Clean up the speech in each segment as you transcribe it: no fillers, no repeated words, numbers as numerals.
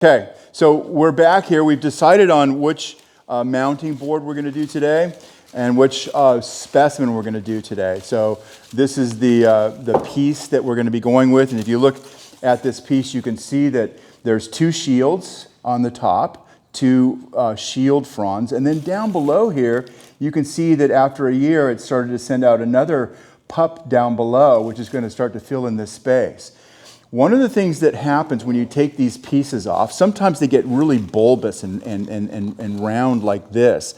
Okay, so we're back here. We've decided on which mounting board we're going to do today and which specimen we're going to do today. So this is the piece that we're going to be going with. And if you look at this piece, you can see that there's two shields on the top, two shield fronds. And then down below here, you can see that after a year, it started to send out another pup down below, which is going to start to fill in this space. One of the things that happens when you take these pieces off, sometimes they get really bulbous and round like this.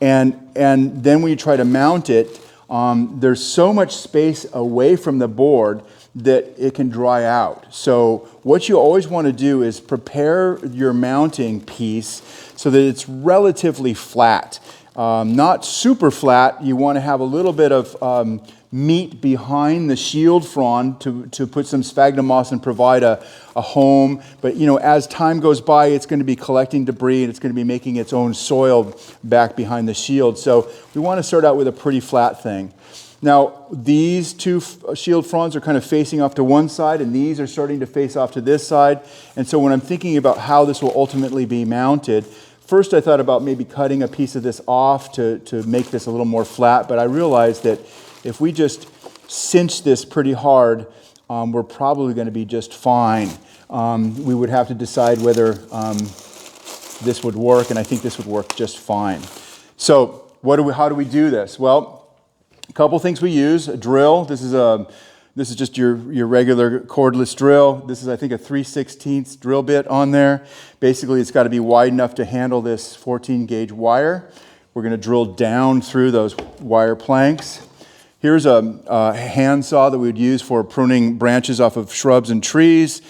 And then when you try to mount it, there's so much space away from the board that it can dry out. So what you always want to do is prepare your mounting piece so that it's relatively flat. Not super flat. You want to have a little bit of meat behind the shield frond to put some sphagnum moss and provide a home. But you know, as time goes by, it's going to be collecting debris and it's going to be making its own soil back behind the shield. So we want to start out with a pretty flat thing. Now, these two shield fronds are kind of facing off to one side, and these are starting to face off to this side. And so when I'm thinking about how this will ultimately be mounted, first I thought about maybe cutting a piece of this off to make this a little more flat, but I realized that if we just cinch this pretty hard, we're probably going to be just fine. We would have to decide whether this would work, and I think this would work just fine. So how do we do this? Well, a couple things we use. A drill. This is just your regular cordless drill. This is, I think, a 3/16 drill bit on there. Basically, it's got to be wide enough to handle this 14 gauge wire. We're going to drill down through those wire planks. Here's a hand saw that we would use for pruning branches off of shrubs and trees.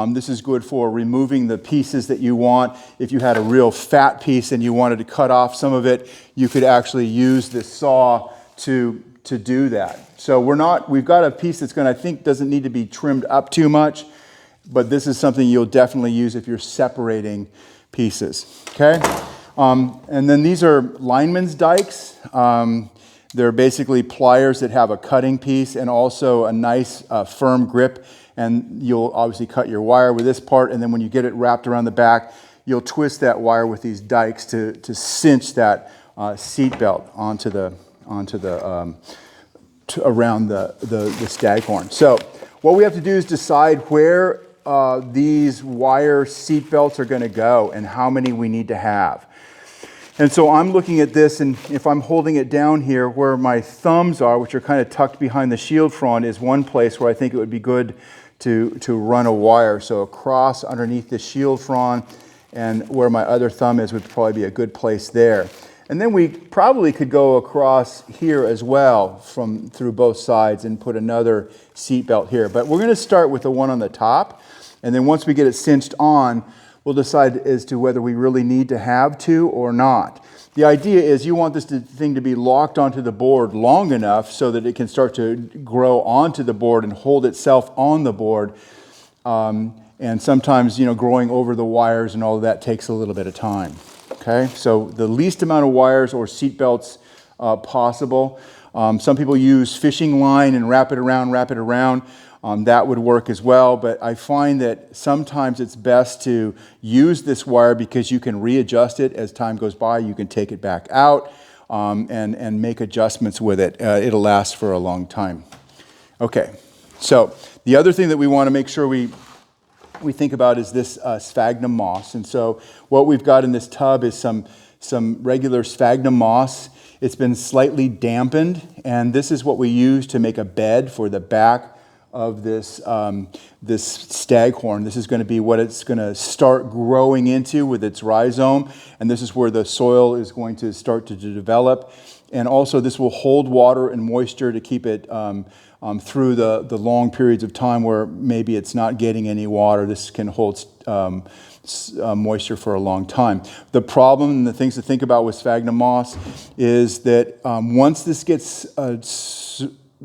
This is good for removing the pieces that you want. If you had a real fat piece and you wanted to cut off some of it, you could actually use this saw to do that. So we've got a piece that's I think doesn't need to be trimmed up too much, but this is something you'll definitely use if you're separating pieces, okay? And then these are lineman's dikes. They're basically pliers that have a cutting piece and also a nice firm grip, and you'll obviously cut your wire with this part, and then when you get it wrapped around the back, you'll twist that wire with these dikes to cinch that seat belt around the Staghorn. So what we have to do is decide where these wire seat belts are going to go and how many we need to have. And so I'm looking at this, and if I'm holding it down here where my thumbs are, which are kind of tucked behind the shield frond, is one place where I think it would be good to run a wire. So across underneath the shield frond, and where my other thumb is would probably be a good place there. And then we probably could go across here as well through both sides and put another seat belt here. But we're going to start with the one on the top, and then once we get it cinched on, we'll decide as to whether we really need to have two or not. The idea is you want this thing to be locked onto the board long enough so that it can start to grow onto the board and hold itself on the board. And sometimes, growing over the wires and all of that takes a little bit of time. Okay, so the least amount of wires or seat belts possible. Some people use fishing line and wrap it around. That would work as well, but I find that sometimes it's best to use this wire because you can readjust it as time goes by. You can take it back out and make adjustments with it. It'll last for a long time. Okay, so the other thing that we want to make sure we think about is this sphagnum moss. And so what we've got in this tub is some regular sphagnum moss. It's been slightly dampened, and this is what we use to make a bed for the back of this staghorn. This is going to be what it's going to start growing into with its rhizome, and this is where the soil is going to start to develop. And also this will hold water and moisture to keep it through the long periods of time where maybe it's not getting any water. This can hold moisture for a long time. The problem and the things to think about with sphagnum moss is that once this gets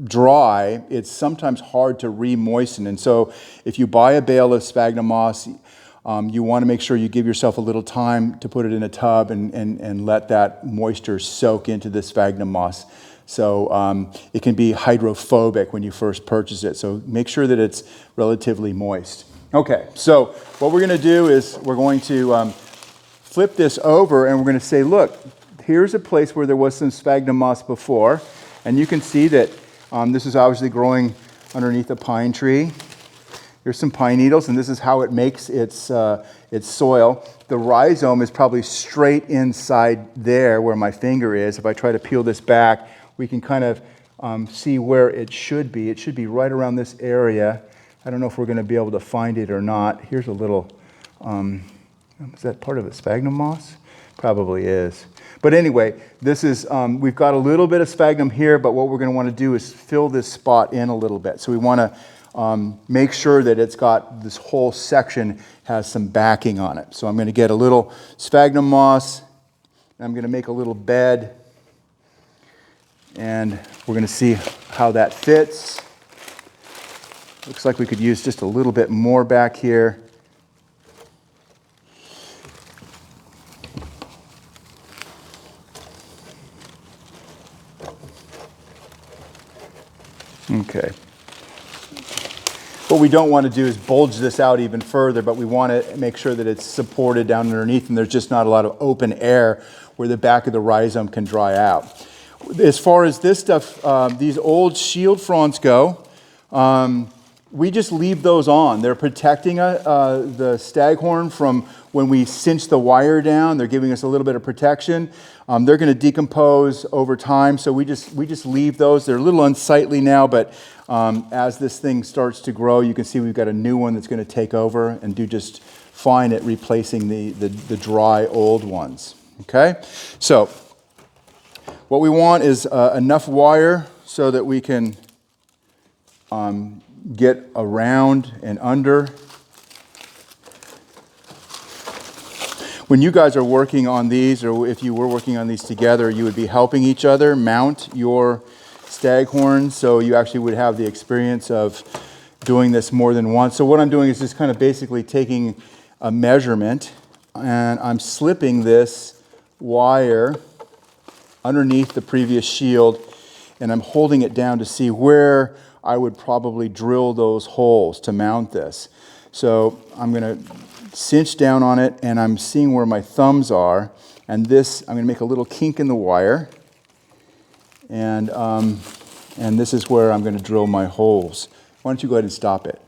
dry, it's sometimes hard to re-moisten. And so if you buy a bale of sphagnum moss, you want to make sure you give yourself a little time to put it in a tub and let that moisture soak into the sphagnum moss. So it can be hydrophobic when you first purchase it. So make sure that it's relatively moist. Okay, so what we're going to do is we're going to flip this over and we're going to say, look, here's a place where there was some sphagnum moss before, and you can see that this is obviously growing underneath a pine tree. Here's some pine needles, and this is how it makes its soil. The rhizome is probably straight inside there where my finger is. If I try to peel this back, we can kind of see where it should be. It should be right around this area. I don't know if we're going to be able to find it or not. Here's a little, is that part of a sphagnum moss? Probably is. But anyway, this is, we've got a little bit of sphagnum here, but what we're going to want to do is fill this spot in a little bit. So we want to make sure that it's got, this whole section has some backing on it. So I'm going to get a little sphagnum moss, and I'm going to make a little bed, and we're going to see how that fits. Looks like we could use just a little bit more back here. Okay. What we don't want to do is bulge this out even further, but we want to make sure that it's supported down underneath and there's just not a lot of open air where the back of the rhizome can dry out. As far as this stuff, these old shield fronds go, we just leave those on. They're protecting the staghorn from when we cinch the wire down. They're giving us a little bit of protection. They're going to decompose over time, so we just leave those. They're a little unsightly now, but as this thing starts to grow, you can see we've got a new one that's going to take over and do just fine at replacing the dry old ones. Okay, so what we want is enough wire so that we can get around and under. When you guys are working on these, or if you were working on these together, you would be helping each other mount your staghorn, so you actually would have the experience of doing this more than once. So what I'm doing is just kind of basically taking a measurement, and I'm slipping this wire underneath the previous shield, and I'm holding it down to see where I would probably drill those holes to mount this. So I'm going to cinch down on it, and I'm seeing where my thumbs are, and this, I'm going to make a little kink in the wire, and this is where I'm going to drill my holes. Why don't you go ahead and stop it?